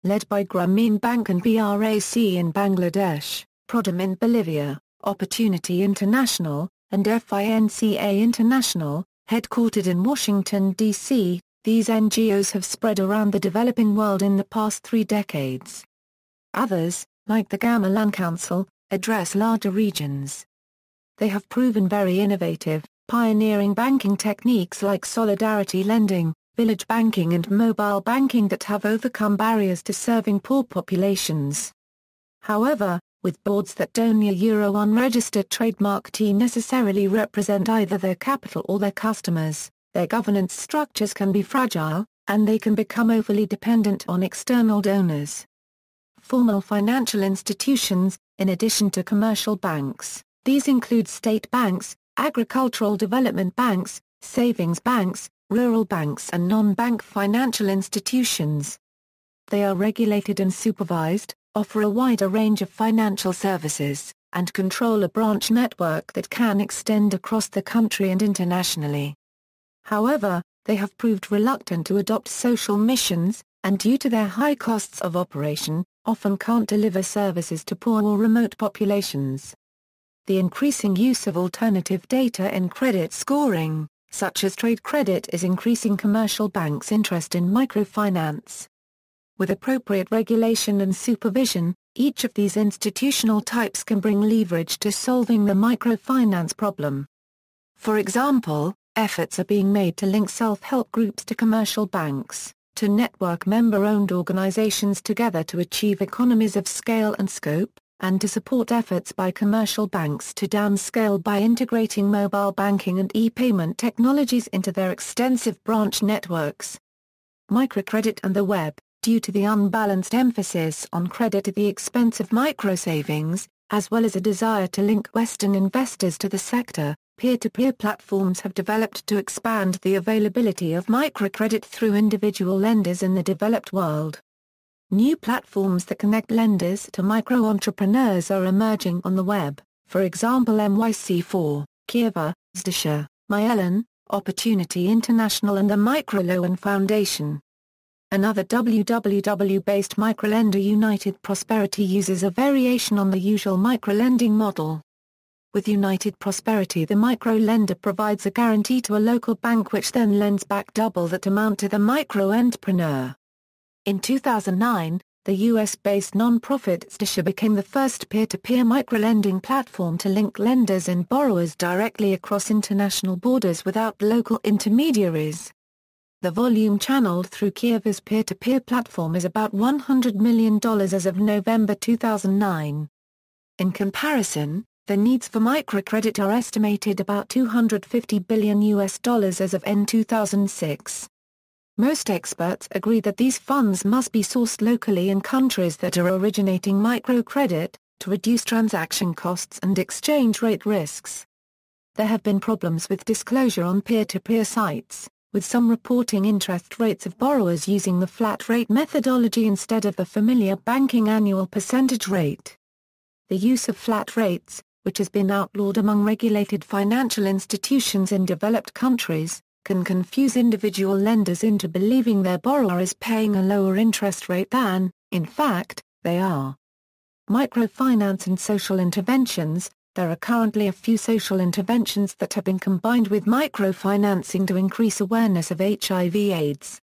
Led by Grameen Bank and BRAC in Bangladesh, Prodem in Bolivia, Opportunity International, and FINCA International, headquartered in Washington, D.C., these NGOs have spread around the developing world in the past 3 decades. Others, like the Gamelan Council, address larger regions. They have proven very innovative, pioneering banking techniques like solidarity lending, village banking and mobile banking that have overcome barriers to serving poor populations. However, with boards that don't Euro unregistered trademark T necessarily represent either their capital or their customers, their governance structures can be fragile, and they can become overly dependent on external donors. Formal financial institutions, in addition to commercial banks, these include state banks, agricultural development banks, savings banks, rural banks and non-bank financial institutions. They are regulated and supervised, offer a wider range of financial services, and control a branch network that can extend across the country and internationally. However, they have proved reluctant to adopt social missions, and due to their high costs of operation, often can't deliver services to poor or remote populations. The increasing use of alternative data in credit scoring, such as trade credit, is increasing commercial banks' interest in microfinance. With appropriate regulation and supervision, each of these institutional types can bring leverage to solving the microfinance problem. For example, efforts are being made to link self-help groups to commercial banks, to network member-owned organizations together to achieve economies of scale and scope, and to support efforts by commercial banks to downscale by integrating mobile banking and e-payment technologies into their extensive branch networks. Microcredit and the web. Due to the unbalanced emphasis on credit at the expense of microsavings, as well as a desire to link Western investors to the sector, peer-to-peer platforms have developed to expand the availability of microcredit through individual lenders in the developed world. New platforms that connect lenders to micro-entrepreneurs are emerging on the web, for example NYC4, Kiva, Zdisha, Myelin, Opportunity International and the Microloan Foundation. Another WWW-based microlender United Prosperity uses a variation on the usual microlending model. With United Prosperity, the microlender provides a guarantee to a local bank which then lends back double that amount to the micro-entrepreneur. In 2009, the US-based non-profit Zdisha became the first peer-to-peer microlending platform to link lenders and borrowers directly across international borders without local intermediaries. The volume channeled through Kiva's peer-to-peer platform is about $100 million as of November 2009. In comparison, the needs for microcredit are estimated about $250 billion as of end 2006. Most experts agree that these funds must be sourced locally in countries that are originating microcredit, to reduce transaction costs and exchange rate risks. There have been problems with disclosure on peer-to-peer sites, with some reporting interest rates of borrowers using the flat rate methodology instead of the familiar banking annual percentage rate. The use of flat rates, which has been outlawed among regulated financial institutions in developed countries, can confuse individual lenders into believing their borrower is paying a lower interest rate than, in fact, they are. Microfinance and social interventions. There are currently a few social interventions that have been combined with microfinancing to increase awareness of HIV/AIDS.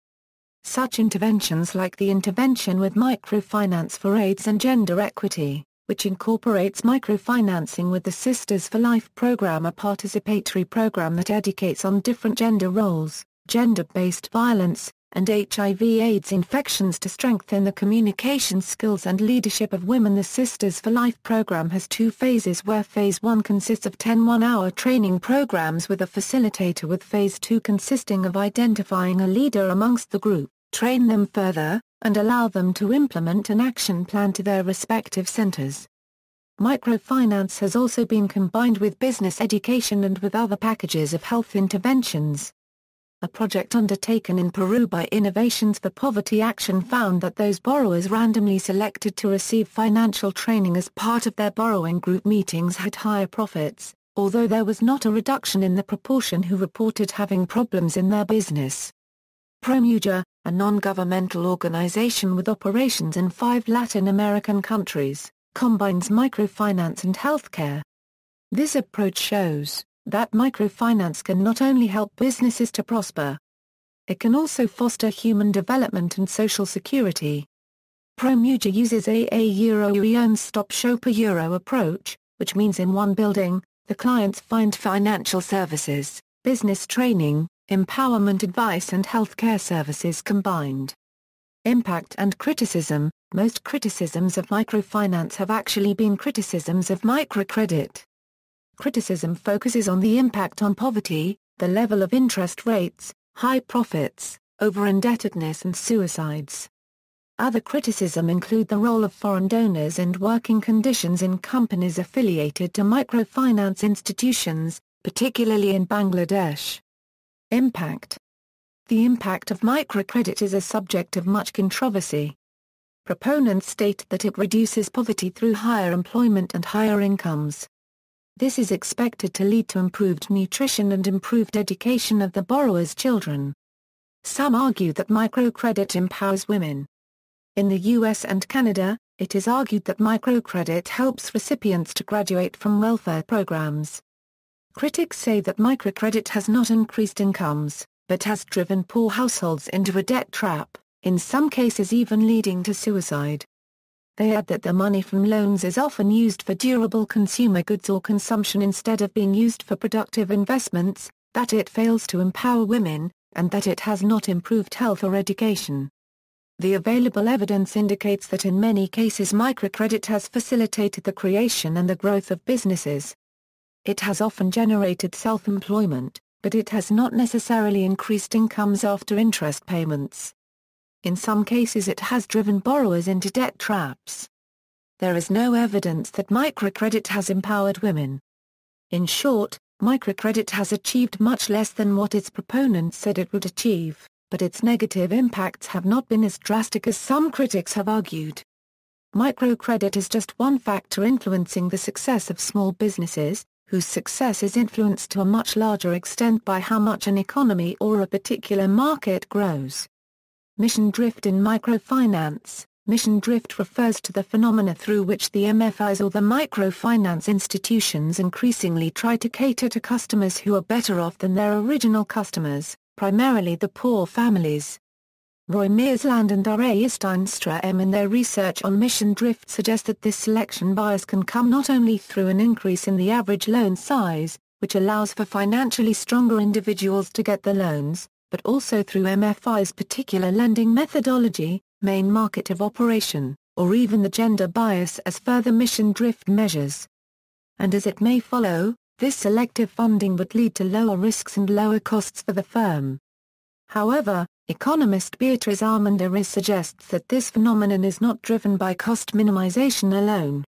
Such interventions like the intervention with Microfinance for AIDS and Gender Equity, which incorporates microfinancing with the Sisters for Life program, a participatory program that educates on different gender roles, gender-based violence, and HIV/AIDS infections to strengthen the communication skills and leadership of women. The Sisters for Life program has two phases, where Phase 1 consists of 10 one-hour training programs with a facilitator, with Phase 2 consisting of identifying a leader amongst the group, train them further, and allow them to implement an action plan to their respective centers. Microfinance has also been combined with business education and with other packages of health interventions. A project undertaken in Peru by Innovations for Poverty Action found that those borrowers randomly selected to receive financial training as part of their borrowing group meetings had higher profits, although there was not a reduction in the proportion who reported having problems in their business. Promuja, a non-governmental organization with operations in 5 Latin American countries, combines microfinance and healthcare. This approach shows that microfinance can not only help businesses to prosper, it can also foster human development and social security. Promuja uses a Euro stop shop per Euro approach, which means in one building, the clients find financial services, business training, empowerment advice and healthcare services combined. Impact and criticism. Most criticisms of microfinance have actually been criticisms of microcredit. Criticism focuses on the impact on poverty, the level of interest rates, high profits, over-indebtedness and suicides. Other criticism include the role of foreign donors and working conditions in companies affiliated to microfinance institutions, particularly in Bangladesh. Impact. The impact of microcredit is a subject of much controversy. Proponents state that it reduces poverty through higher employment and higher incomes. This is expected to lead to improved nutrition and improved education of the borrower's children. Some argue that microcredit empowers women. In the US and Canada, it is argued that microcredit helps recipients to graduate from welfare programs. Critics say that microcredit has not increased incomes, but has driven poor households into a debt trap, in some cases even leading to suicide. They add that the money from loans is often used for durable consumer goods or consumption instead of being used for productive investments, that it fails to empower women, and that it has not improved health or education. The available evidence indicates that in many cases microcredit has facilitated the creation and the growth of businesses. It has often generated self-employment, but it has not necessarily increased incomes after interest payments. In some cases it has driven borrowers into debt traps. There is no evidence that microcredit has empowered women. In short, microcredit has achieved much less than what its proponents said it would achieve, but its negative impacts have not been as drastic as some critics have argued. Microcredit is just one factor influencing the success of small businesses, whose success is influenced to a much larger extent by how much an economy or a particular market grows. Mission drift in microfinance. Mission drift refers to the phenomena through which the MFIs or the microfinance institutions increasingly try to cater to customers who are better off than their original customers, primarily the poor families. Roy Meersland and R.A. Steinstra in their research on mission drift suggest that this selection bias can come not only through an increase in the average loan size, which allows for financially stronger individuals to get the loans, but also through MFI's particular lending methodology, main market of operation, or even the gender bias as further mission drift measures. And as it may follow, this selective funding would lead to lower risks and lower costs for the firm. However, economist Beatriz Armendariz suggests that this phenomenon is not driven by cost minimization alone.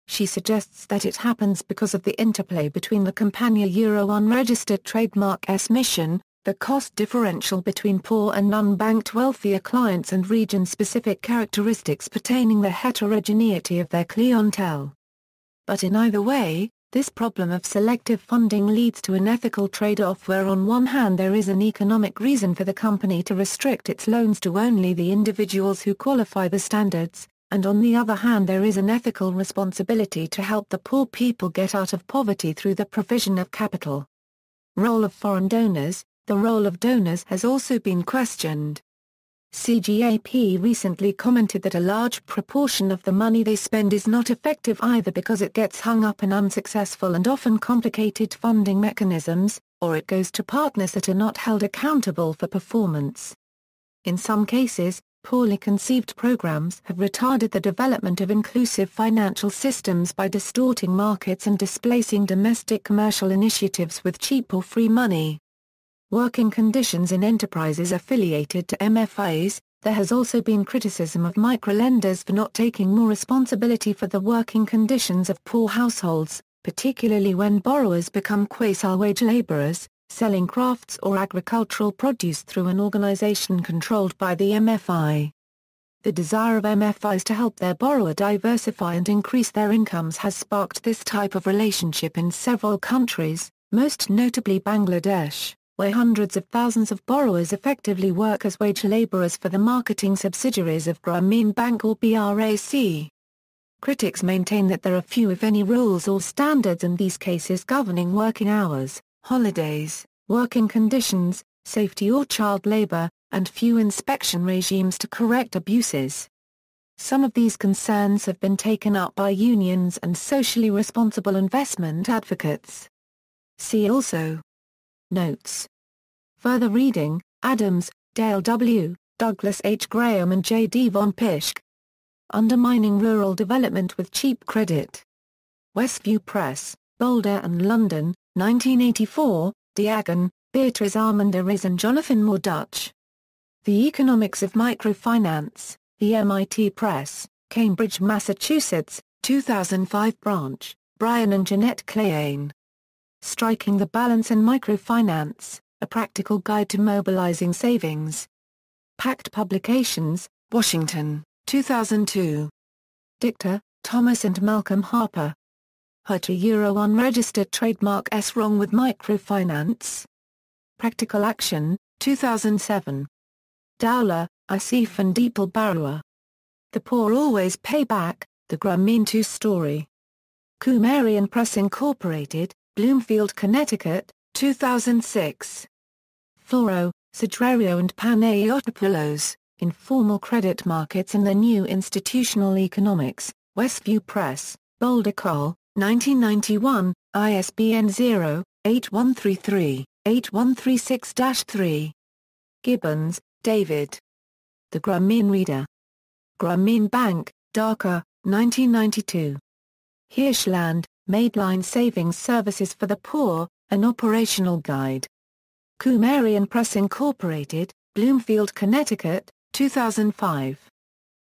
She suggests that it happens because of the interplay between the Campania Euro unregistered trademark S mission, the cost differential between poor and unbanked wealthier clients and region-specific characteristics pertaining the heterogeneity of their clientele. But in either way, this problem of selective funding leads to an ethical trade-off where on one hand there is an economic reason for the company to restrict its loans to only the individuals who qualify the standards, and on the other hand there is an ethical responsibility to help the poor people get out of poverty through the provision of capital. Role of foreign donors. The role of donors has also been questioned. CGAP recently commented that a large proportion of the money they spend is not effective either because it gets hung up in unsuccessful and often complicated funding mechanisms, or it goes to partners that are not held accountable for performance. In some cases, poorly conceived programs have retarded the development of inclusive financial systems by distorting markets and displacing domestic commercial initiatives with cheap or free money. Working conditions in enterprises affiliated to MFIs. There has also been criticism of microlenders for not taking more responsibility for the working conditions of poor households, particularly when borrowers become quasi-wage laborers, selling crafts or agricultural produce through an organization controlled by the MFI. The desire of MFIs to help their borrower diversify and increase their incomes has sparked this type of relationship in several countries, most notably Bangladesh, where hundreds of thousands of borrowers effectively work as wage laborers for the marketing subsidiaries of Grameen Bank or BRAC. Critics maintain that there are few if any rules or standards in these cases governing working hours, holidays, working conditions, safety or child labor, and few inspection regimes to correct abuses. Some of these concerns have been taken up by unions and socially responsible investment advocates. See also. Notes. Further reading, Adams, Dale W., Douglas H. Graham and J. D. von Pischke. Undermining Rural Development with Cheap Credit. Westview Press, Boulder and London, 1984, Diagon, Beatriz Armendariz and Jonathan Moore Dutch. The Economics of Microfinance, The MIT Press, Cambridge, Massachusetts, 2005 Branch, Brian and Jeanette Clayane. Striking the Balance in Microfinance, A Practical Guide to Mobilizing Savings. Pact Publications, Washington, 2002. Dichter, Thomas and Malcolm Harper. Euro Unregistered Trademark S Wrong with Microfinance. Practical Action, 2007. Dowler, Asif and Deepal Barua. The Poor Always Pay Back, The Grameen Two Story. Kumarian Press Incorporated, Bloomfield, Connecticut, 2006. Floro, Cedrerio and Panayotopoulos, Informal Credit Markets and the New Institutional Economics, Westview Press, Boulder Col., 1991, ISBN 0-8133-8136-3. Gibbons, David. The Grameen Reader. Grameen Bank, Dhaka, 1992. Hirschland, Madeline Savings Services for the Poor, An Operational Guide. Kumarian Press Incorporated, Bloomfield, Connecticut, 2005.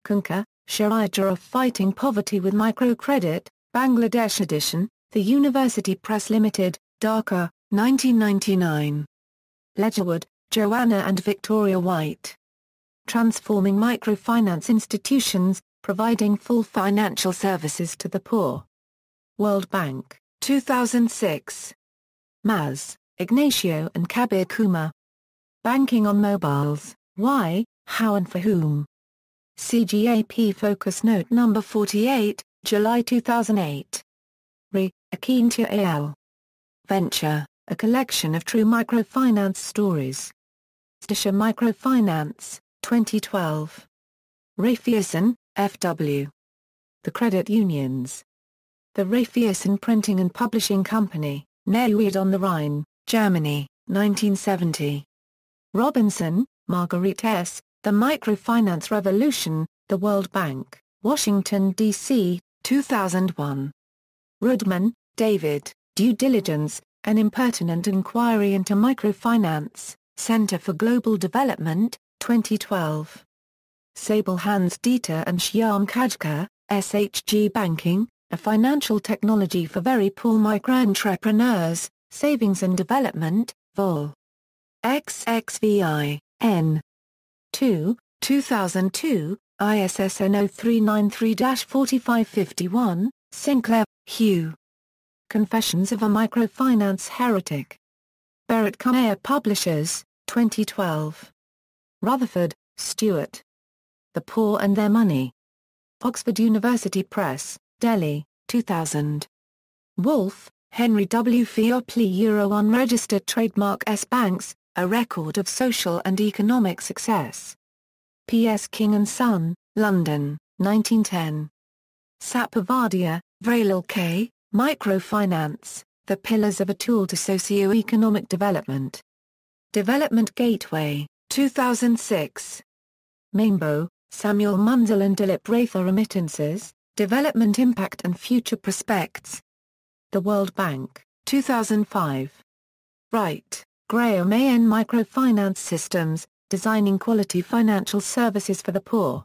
Kunka, Sharia of Fighting Poverty with Microcredit, Bangladesh edition, The University Press Limited, Dhaka, 1999. Ledgerwood, Joanna and Victoria White. Transforming Microfinance Institutions, Providing Full Financial Services to the Poor. World Bank, 2006. Maz, Ignacio and Kabir Kumar. Banking on Mobiles, Why, How and For Whom. CGAP Focus Note No. 48, July 2008. Akintia al. Venture, a collection of true microfinance stories. Stasha Microfinance, 2012. Raiffeisen, F.W. The Credit Unions. The Raiffeisen Printing and Publishing Company, Neuwied on the Rhine, Germany, 1970. Robinson, Marguerite S., The Microfinance Revolution, The World Bank, Washington, D.C., 2001. Rudman, David, Due Diligence, An Impertinent Inquiry into Microfinance, Center for Global Development, 2012. Sable Hans Dieter and Shyam Kajka, SHG Banking, A Financial Technology for Very Poor Microentrepreneurs, Savings and Development, Vol. XXVI, N. 2, 2002, ISSN 0393-4551, Sinclair, Hugh. Confessions of a Microfinance Heretic. Barrett Kameya Publishers, 2012. Rutherford, Stuart. The Poor and Their Money. Oxford University Press, Delhi, 2000. Wolfe, Henry W. Fiopley Unregistered Trademark S. Banks, A Record of Social and Economic Success. P. S. King & Son, London, 1910. Sapavadia, Vralil K., Microfinance, The Pillars of a Tool to Socio-Economic Development. Development Gateway, 2006. Maimbo, Samuel Munzel and Dilip Ratha Remittances, Development Impact and Future Prospects. The World Bank, 2005. Wright, Graham A. N. Microfinance Systems, Designing Quality Financial Services for the Poor.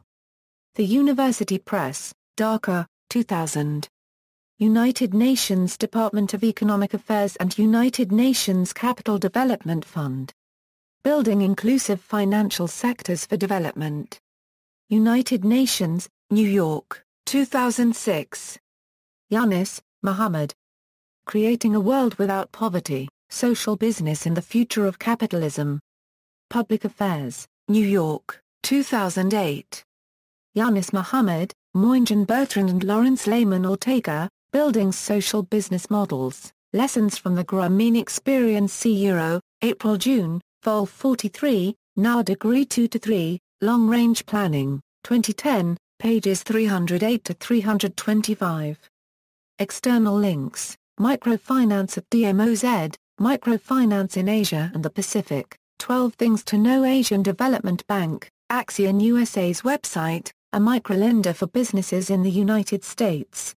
The University Press, Dhaka, 2000. United Nations Department of Economic Affairs and United Nations Capital Development Fund. Building Inclusive Financial Sectors for Development. United Nations, New York, 2006. Yunus, Muhammad. Creating a World Without Poverty, Social Business and the Future of Capitalism. Public Affairs, New York, 2008. Yunus Muhammad, Moinjan Bertrand and Lawrence Lehman Ortega, Building Social Business Models, Lessons from the Grameen Experience C. April-June, Vol. 43, Now Degree 2-3, Long Range Planning, 2010, pages 308 to 325. External links, Microfinance at DMOZ, Microfinance in Asia and the Pacific, 12 Things to Know. Asian Development Bank, Axion USA's website, a microlender for businesses in the United States.